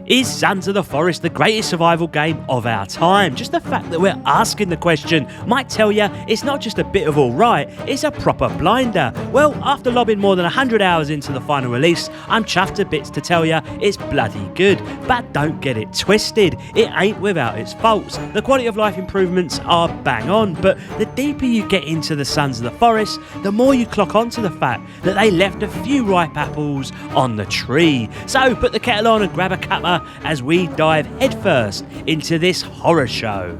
Is Sons of the Forest the greatest survival game of our time? Just the fact that we're asking the question might tell you it's not just a bit of alright, it's a proper blinder. Well, after lobbing more than 100 hours into the final release, I'm chuffed to bits to tell you it's bloody good. But don't get it twisted, it ain't without its faults. The quality of life improvements are bang on, but the deeper you get into the Sons of the Forest, the more you clock onto the fact that they left a few ripe apples on the tree. So put the kettle on and grab a cuppa as we dive headfirst into this horror show.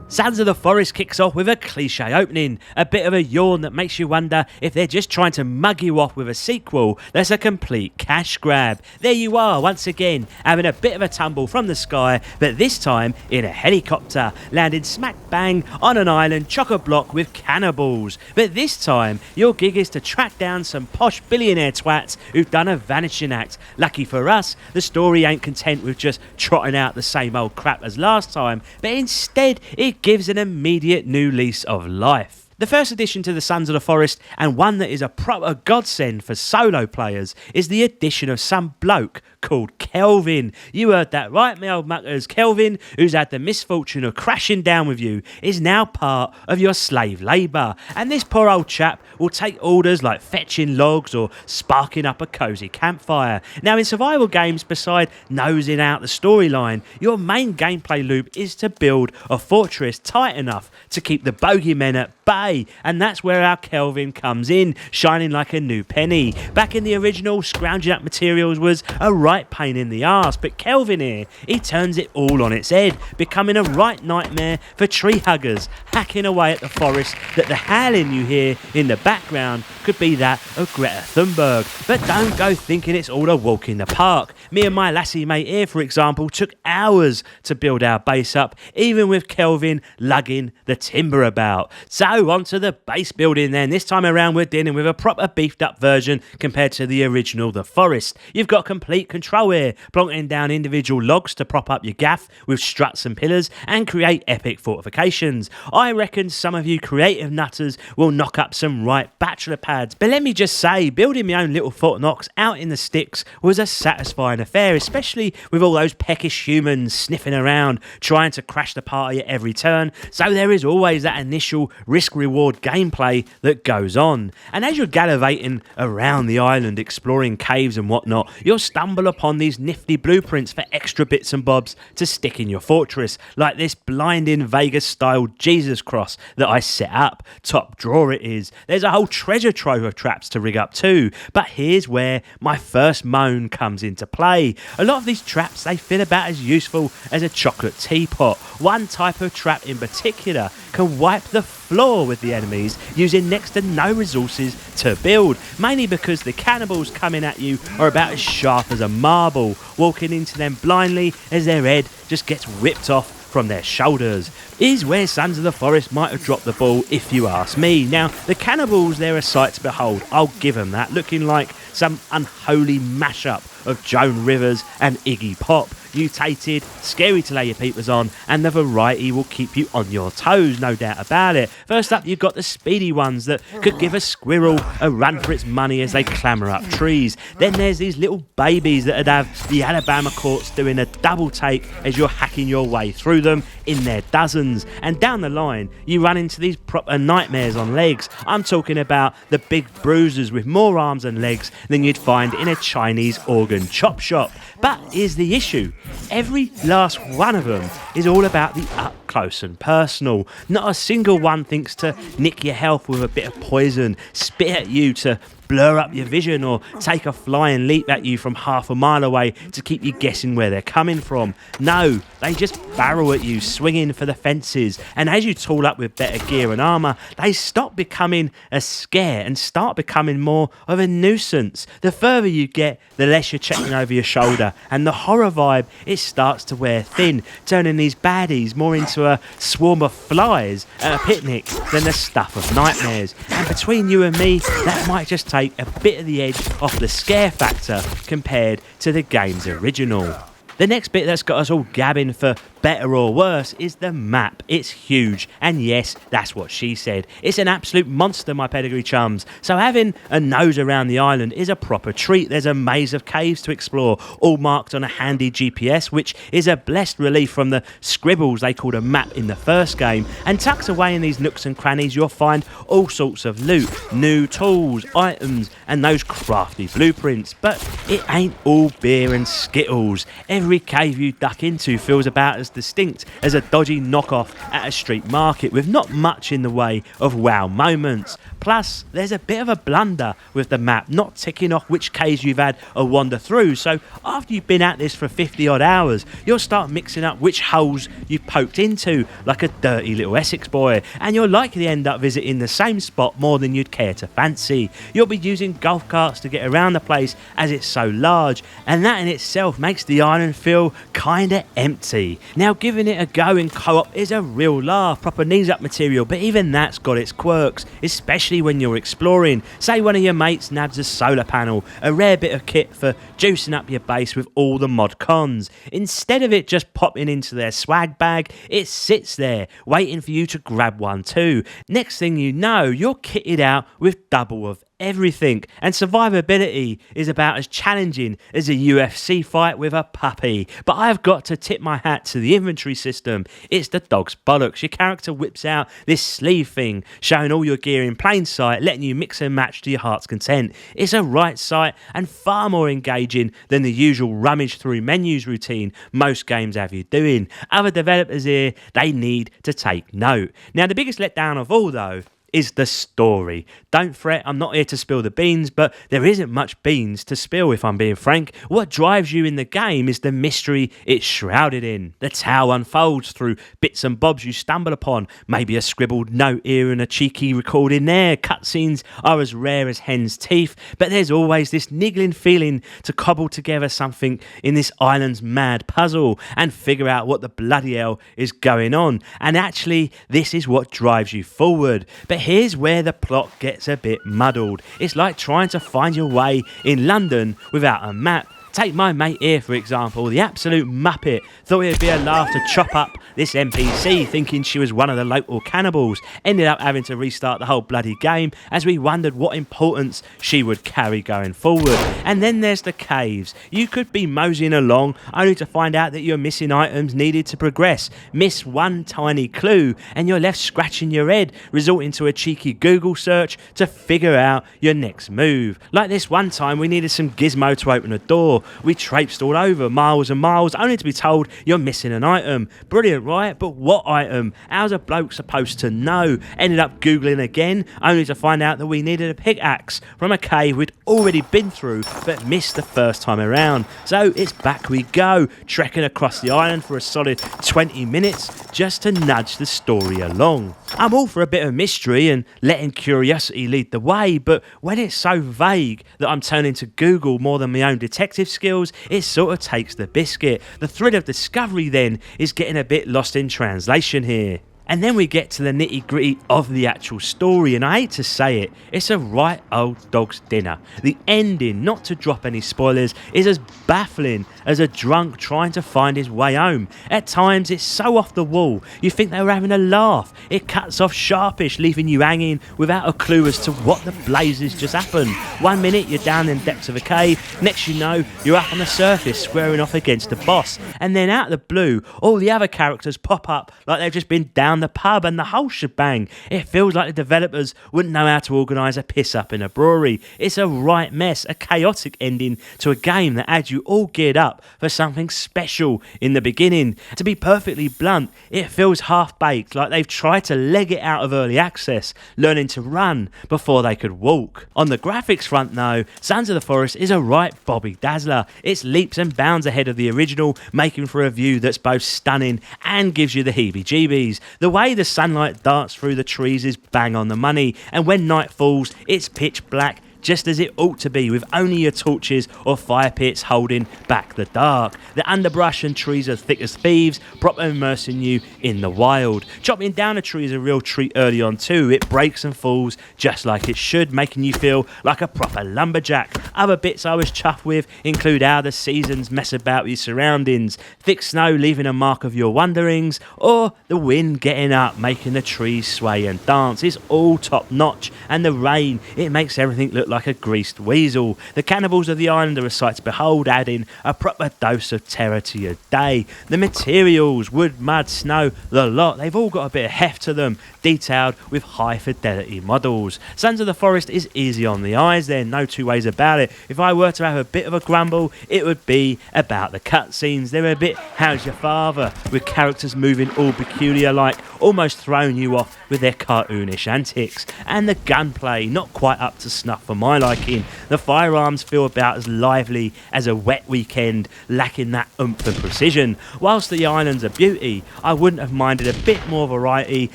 Sons of the Forest kicks off with a cliche opening, a bit of a yawn that makes you wonder if they're just trying to mug you off with a sequel that's a complete cash grab. There you are, once again, having a bit of a tumble from the sky, but this time in a helicopter, landing smack bang on an island chock-a-block with cannibals. But this time, your gig is to track down some posh billionaire twats who've done a vanishing act. Lucky for us, the story ain't content with just trotting out the same old crap as last time, but instead it gives an immediate new lease of life. The first addition to the Sons of the Forest, and one that is a proper godsend for solo players, is the addition of some bloke called Kelvin. You heard that right, my old muckers. Kelvin, who's had the misfortune of crashing down with you, is now part of your slave labour. And this poor old chap will take orders like fetching logs or sparking up a cosy campfire. Now, in survival games, beside nosing out the storyline, your main gameplay loop is to build a fortress tight enough to keep the bogeymen at bay. And that's where our Kelvin comes in, shining like a new penny. Back in the original, scrounging up materials was a right pain in the arse, but Kelvin here, he turns it all on its head, becoming a right nightmare for tree huggers, hacking away at the forest that the howling you hear in the background could be that of Greta Thunberg. But don't go thinking it's all a walk in the park. Me and my lassie mate here, for example, took hours to build our base up, even with Kelvin lugging the timber about. So on to the base building then. This time around we're dealing with a proper beefed up version compared to the original The Forest. You've got complete control here, plonking down individual logs to prop up your gaff with struts and pillars and create epic fortifications. I reckon some of you creative nutters will knock up some right bachelor pads, but let me just say, building my own little Fort Knox out in the sticks was a satisfying affair, especially with all those peckish humans sniffing around trying to crash the party at every turn. So there is always that initial risk-reward gameplay that goes on. And as you're gallivanting around the island exploring caves and whatnot, you'll stumble upon these nifty blueprints for extra bits and bobs to stick in your fortress, like this blinding Vegas-style Jesus cross that I set up. Top drawer it is. There's a whole treasure trove of traps to rig up too, but here's where my first moan comes into play. A lot of these traps, they feel about as useful as a chocolate teapot. One type of trap in particular can wipe the floor with the enemies using next to no resources to build, mainly because the cannibals coming at you are about as sharp as a marble, walking into them blindly as their head just gets whipped off from their shoulders. Is where Sons of the Forest might have dropped the ball, if you ask me. Now, the cannibals, they're a sight to behold, I'll give them that, looking like some unholy mashup of Joan Rivers and Iggy Pop. Mutated, scary to lay your peepers on, and the variety will keep you on your toes, no doubt about it. First up, you've got the speedy ones that could give a squirrel a run for its money as they clamber up trees. Then there's these little babies that'd have the Alabama courts doing a double take as you're hacking your way through them in their dozens. And down the line, you run into these proper nightmares on legs. I'm talking about the big bruisers with more arms and legs than you'd find in a Chinese organ chop shop. But here's the issue. Every last one of them is all about the up close and personal. Not a single one thinks to nick your health with a bit of poison, spit at you to blur up your vision, or take a flying leap at you from half a mile away to keep you guessing where they're coming from. No, they just barrel at you, swinging for the fences, and as you tool up with better gear and armour, they stop becoming a scare and start becoming more of a nuisance. The further you get, the less you're checking over your shoulder, and the horror vibe, it starts to wear thin, turning these baddies more into a swarm of flies at a picnic than the stuff of nightmares. And between you and me, that might just take a bit of the edge off the scare factor compared to the game's original. The next bit that's got us all gabbing for better or worse is the map. It's huge, and yes, that's what she said. It's an absolute monster, my pedigree chums. So having a nose around the island is a proper treat. There's a maze of caves to explore, all marked on a handy GPS, which is a blessed relief from the scribbles they called a map in the first game. And tucked away in these nooks and crannies, you'll find all sorts of loot, new tools, items, and those crafty blueprints. But it ain't all beer and skittles. Every cave you duck into feels about as distinct as a dodgy knockoff at a street market, with not much in the way of wow moments. Plus, there's a bit of a blunder with the map, not ticking off which caves you've had a wander through, so after you've been at this for 50 odd hours, you'll start mixing up which holes you've poked into, like a dirty little Essex boy, and you'll likely end up visiting the same spot more than you'd care to fancy. You'll be using golf carts to get around the place as it's so large, and that in itself makes the island feel kinda empty. Now, giving it a go in co-op is a real laugh, proper knees up material, but even that's got its quirks, especially when you're exploring. Say one of your mates nabs a solar panel, a rare bit of kit for juicing up your base with all the mod cons. Instead of it just popping into their swag bag, it sits there waiting for you to grab one too. Next thing you know, you're kitted out with double of everything, and survivability is about as challenging as a UFC fight with a puppy. But I've got to tip my hat to the inventory system. It's the dog's bollocks. Your character whips out this sleeve thing, showing all your gear in plain sight, letting you mix and match to your heart's content. It's a right sight and far more engaging than the usual rummage through menus routine most games have you doing. Other developers here, they need to take note. Now, the biggest letdown of all though is the story. Don't fret, I'm not here to spill the beans, but there isn't much beans to spill if I'm being frank. What drives you in the game is the mystery it's shrouded in. The tale unfolds through bits and bobs you stumble upon, maybe a scribbled note here and a cheeky recording there. Cutscenes are as rare as hen's teeth, but there's always this niggling feeling to cobble together something in this island's mad puzzle and figure out what the bloody hell is going on. And actually, this is what drives you forward. But here's where the plot gets a bit muddled. It's like trying to find your way in London without a map. Take my mate here, for example, the absolute muppet. Thought it'd be a laugh to chop up this NPC, thinking she was one of the local cannibals. Ended up having to restart the whole bloody game as we wondered what importance she would carry going forward. And then there's the caves. You could be moseying along only to find out that you're missing items needed to progress. Miss one tiny clue and you're left scratching your head, resorting to a cheeky Google search to figure out your next move. Like this one time we needed some gizmo to open a door. We traipsed all over miles and miles only to be told you're missing an item. Brilliant, right? But what item? How's a bloke supposed to know? Ended up Googling again only to find out that we needed a pickaxe from a cave we'd already been through but missed the first time around. So it's back we go, trekking across the island for a solid 20 minutes just to nudge the story along. I'm all for a bit of mystery and letting curiosity lead the way, but when it's so vague that I'm turning to Google more than my own detective skills, it sort of takes the biscuit. The thrill of discovery then is getting a bit lost in translation here. And then we get to the nitty gritty of the actual story, and I hate to say it, it's a right old dog's dinner. The ending, not to drop any spoilers, is as baffling as a drunk trying to find his way home. At times it's so off the wall, you think they were having a laugh. It cuts off sharpish, leaving you hanging without a clue as to what the blazes just happened. 1 minute you're down in the depths of a cave, next you know you're up on the surface squaring off against the boss, and then out of the blue all the other characters pop up like they've just been down the pub and the whole shebang. It feels like the developers wouldn't know how to organise a piss up in a brewery. It's a right mess, a chaotic ending to a game that had you all geared up for something special in the beginning. To be perfectly blunt, it feels half-baked, like they've tried to leg it out of early access, learning to run before they could walk. On the graphics front though, Sons of the Forest is a right Bobby Dazzler. It's leaps and bounds ahead of the original, making for a view that's both stunning and gives you the heebie-jeebies. The way the sunlight darts through the trees is bang on the money, and when night falls, it's pitch black, just as it ought to be, with only your torches or fire pits holding back the dark. The underbrush and trees are thick as thieves, proper immersing you in the wild. Chopping down a tree is a real treat early on too. It breaks and falls just like it should, making you feel like a proper lumberjack. Other bits I was chuffed with include how the seasons mess about with your surroundings, thick snow leaving a mark of your wanderings, or the wind getting up making the trees sway and dance. It's all top notch, and the rain, it makes everything look like a greased weasel. The cannibals of the island are a sight to behold, adding a proper dose of terror to your day. The materials, wood, mud, snow, the lot, they've all got a bit of heft to them, detailed with high fidelity models. Sons of the Forest is easy on the eyes, there are no two ways about it. If I were to have a bit of a grumble, it would be about the cutscenes. They're a bit how's your father, with characters moving all peculiar like, almost throwing you off with their cartoonish antics. And the gunplay, not quite up to snuff for my liking. The firearms feel about as lively as a wet weekend, lacking that oomph and precision. Whilst the island's a beauty, I wouldn't have minded a bit more variety,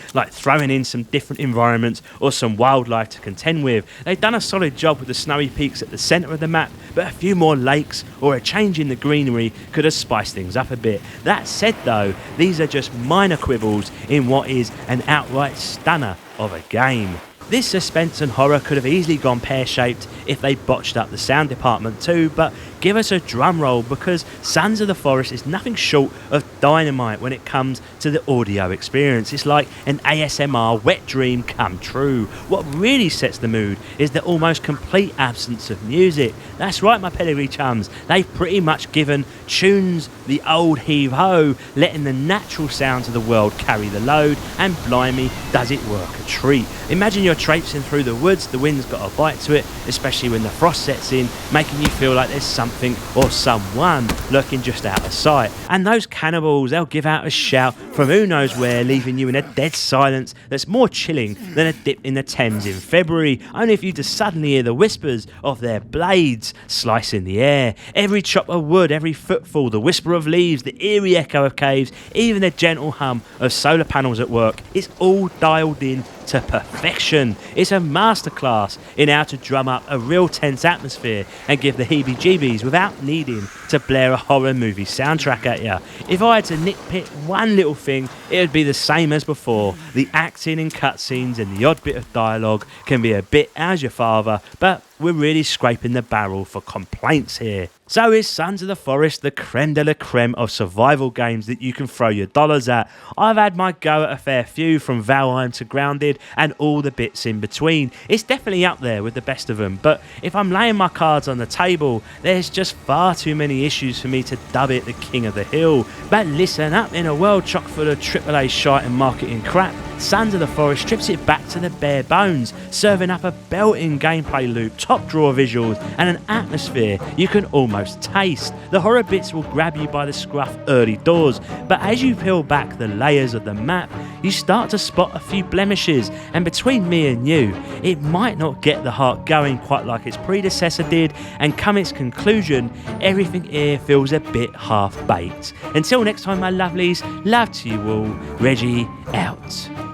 like throwing in some different environments or some wildlife to contend with. They've done a solid job with the snowy peaks at the centre of the map, but a few more lakes or a change in the greenery could have spiced things up a bit. That said though, these are just minor quibbles in what is an outright stunner of a game. This suspense and horror could have easily gone pear-shaped if they botched up the sound department too, but give us a drum roll, because Sons of the Forest is nothing short of dynamite when it comes to the audio experience. It's like an ASMR wet dream come true. What really sets the mood is the almost complete absence of music. That's right, my pedigree chums, they've pretty much given tunes the old heave-ho, letting the natural sounds of the world carry the load, and blimey, does it work a treat. Imagine you're traipsing through the woods, the wind's got a bite to it, especially when the frost sets in, making you feel like there's something or someone lurking just out of sight. And those cannibals, they'll give out a shout from who knows where, leaving you in a dead silence that's more chilling than a dip in the Thames in February, only if you just suddenly hear the whispers of their blades slicing the air. Every chop of wood, every footfall, the whisper of leaves, the eerie echo of caves, even the gentle hum of solar panels at work, it's all dialed in to perfection. It's a masterclass in how to drum up a real tense atmosphere and give the heebie-jeebies without needing to blare a horror movie soundtrack at you. If I had to nitpick one little thing, it would be the same as before. The acting in cutscenes and the odd bit of dialogue can be a bit as your father, but we're really scraping the barrel for complaints here. So is Sons of the Forest the creme de la creme of survival games that you can throw your dollars at? I've had my go at a fair few, from Valheim to Grounded and all the bits in between. It's definitely up there with the best of them, but if I'm laying my cards on the table, there's just far too many issues for me to dub it the king of the hill. But listen up, in a world chock full of AAA shite and marketing crap, Sons of the Forest strips it back to the bare bones, serving up a belting gameplay loop, top drawer visuals, and an atmosphere you can almost taste. The horror bits will grab you by the scruff early doors, but as you peel back the layers of the map, you start to spot a few blemishes, and between me and you, it might not get the heart going quite like its predecessor did, and come its conclusion, everything here feels a bit half-baked. Until next time, my lovelies, love to you all, Reggie out.